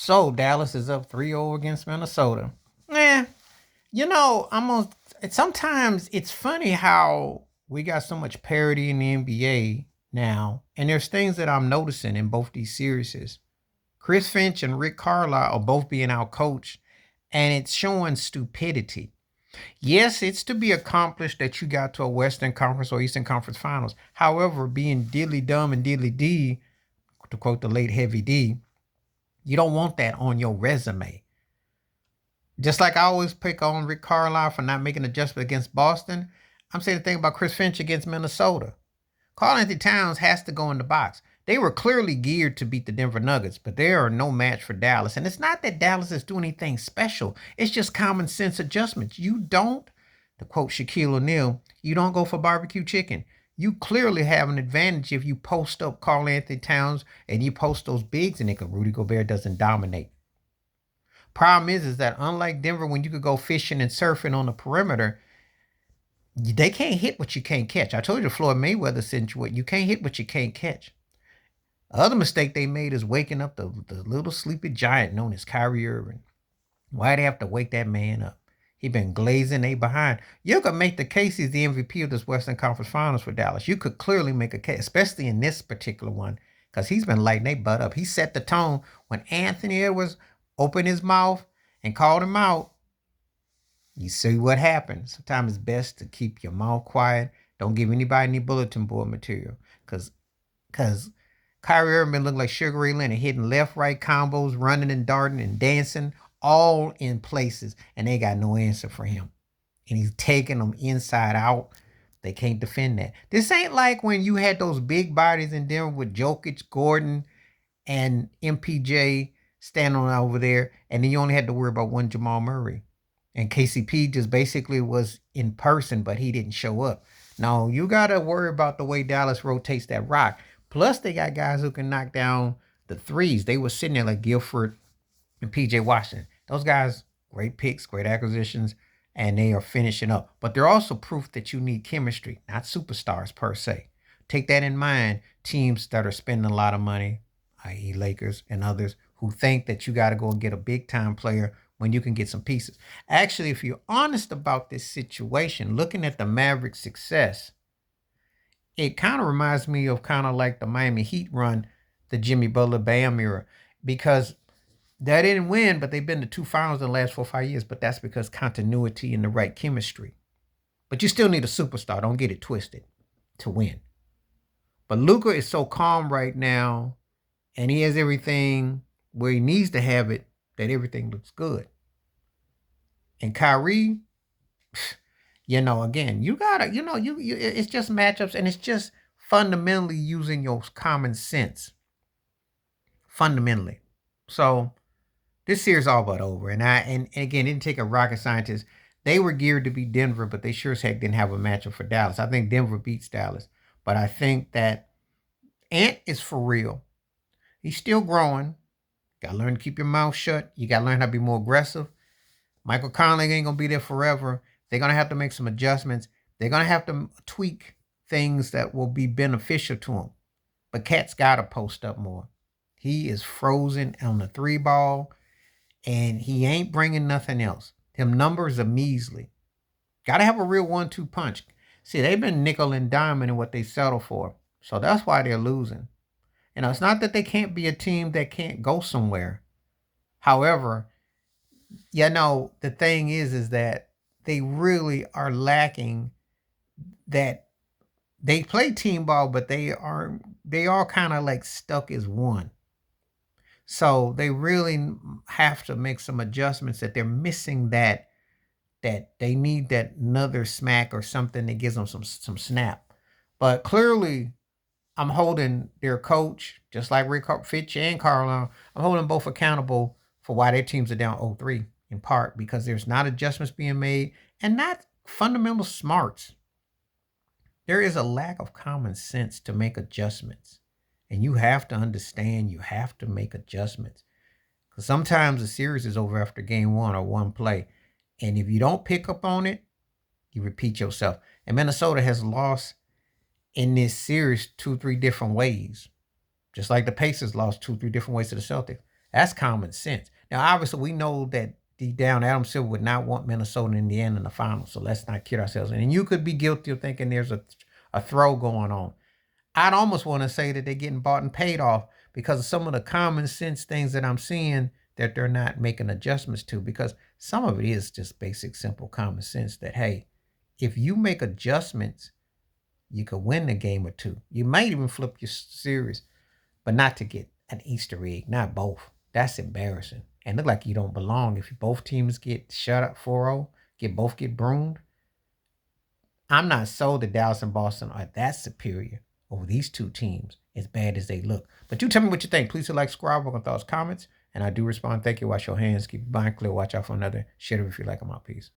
So Dallas is up 3-0 against Minnesota. Eh, sometimes it's funny how we got so much parity in the NBA now, and there's things that I'm noticing in both these series. Chris Finch and Rick Carlisle are both being outcoached, and it's showing stupidity. Yes, it's to be accomplished that you got to a Western Conference or Eastern Conference Finals. However, being diddly dumb and diddly D, to quote the late Heavy D, you don't want that on your resume. Just like I always pick on Rick Carlisle for not making adjustment against Boston, I'm saying the thing about Chris Finch against Minnesota. Karl-Anthony Towns has to go in the box. They were clearly geared to beat the Denver Nuggets, but they are no match for Dallas. And it's not that Dallas is doing anything special. It's just common sense adjustments. You don't, to quote Shaquille O'Neal, you don't go for barbecue chicken. You clearly have an advantage if you post up Karl-Anthony Towns and you post those bigs, and Rudy Gobert doesn't dominate. Problem is that unlike Denver, when you could go fishing and surfing on the perimeter, they can't hit what you can't catch. I told you Floyd Mayweather situation. You can't hit what you can't catch. The other mistake they made is waking up the little sleepy giant known as Kyrie Irving. Why'd they have to wake that man up? He been glazing they behind. You could make the case he's the MVP of this Western Conference Finals for Dallas. You could clearly make a case, especially in this particular one, because he's been lighting their butt up. He set the tone when Anthony Edwards opened his mouth and called him out. You see what happens. Sometimes it's best to keep your mouth quiet. Don't give anybody any bulletin board material. Cause Kyrie Irving been looking like Sugar Ray Leonard, hitting left, right combos, running and darting and dancing, all in places, and they got no answer for him. And he's taking them inside out. They can't defend that. This ain't like when you had those big bodies in Denver with Jokic, Gordon, and MPJ standing over there, and then you only had to worry about one Jamal Murray. And KCP just basically was in person, but he didn't show up. No, you got to worry about the way Dallas rotates that rock. Plus, they got guys who can knock down the threes. They were sitting there like Guilford and PJ Washington. Those guys, great picks, great acquisitions, and they are finishing up. But they're also proof that you need chemistry, not superstars per se. Take that in mind, teams that are spending a lot of money, i.e., Lakers and others, who think that you got to go and get a big time player when you can get some pieces. Actually, if you're honest about this situation, looking at the Mavericks' success, it kind of reminds me of kind of like the Miami Heat run, the Jimmy Butler Bam era, because they didn't win, but they've been to two finals in the last 4 or 5 years. But that's because continuity and the right chemistry. But you still need a superstar. Don't get it twisted to win. But Luka is so calm right now, and he has everything where he needs to have it, that everything looks good. And Kyrie, again, you gotta, it's just matchups, and it's just fundamentally using your common sense. Fundamentally. So this series all but over. And again, it didn't take a rocket scientist. They were geared to beat Denver, but they sure as heck didn't have a matchup for Dallas. I think Denver beats Dallas. But I think that Ant is for real. He's still growing. Gotta learn to keep your mouth shut. You gotta learn how to be more aggressive. Michael Conley ain't gonna be there forever. They're gonna have to make some adjustments. They're gonna have to tweak things that will be beneficial to him. But Cat's gotta post up more. He is frozen on the three ball, and he ain't bringing nothing else. Them numbers are measly. Gotta have a real 1-2 punch. See, they've been nickel and diamond in what they settle for. So that's why they're losing. It's not that they can't be a team that can't go somewhere. However, the thing is that they really are lacking that. They play team ball, but they are kind of like stuck as one. So they really have to make some adjustments, that they're missing that they need that another smack or something that gives them some snap. But clearly, I'm holding their coach, just like Rick Fitch and Carlisle, I'm holding both accountable for why their teams are down 0-3, in part because there's not adjustments being made and not fundamental smarts. There is a lack of common sense to make adjustments. And you have to understand, you have to make adjustments. Because sometimes the series is over after game one or one play. And if you don't pick up on it, you repeat yourself. And Minnesota has lost in this series 2-3 different ways. Just like the Pacers lost 2-3 different ways to the Celtics. That's common sense. Now, obviously, we know that deep down, Adam Silver would not want Minnesota and Indiana in the finals. So let's not kid ourselves. And you could be guilty of thinking there's a throw going on. I'd almost want to say that they're getting bought and paid off because of some of the common sense things that I'm seeing that they're not making adjustments to. Because some of it is just basic, simple common sense that, hey, if you make adjustments, you could win the game or two. You might even flip your series, but not to get an Easter egg, not both. That's embarrassing. And look like you don't belong if both teams get shut up 4-0, get broomed. I'm not sold that Dallas and Boston are that superior over these two teams, as bad as they look. But you tell me what you think. Please hit like, subscribe, work on thoughts, comments, and I do respond. Thank you. Wash your hands. Keep your mind clear. Watch out for another shitter if you like them out. Peace.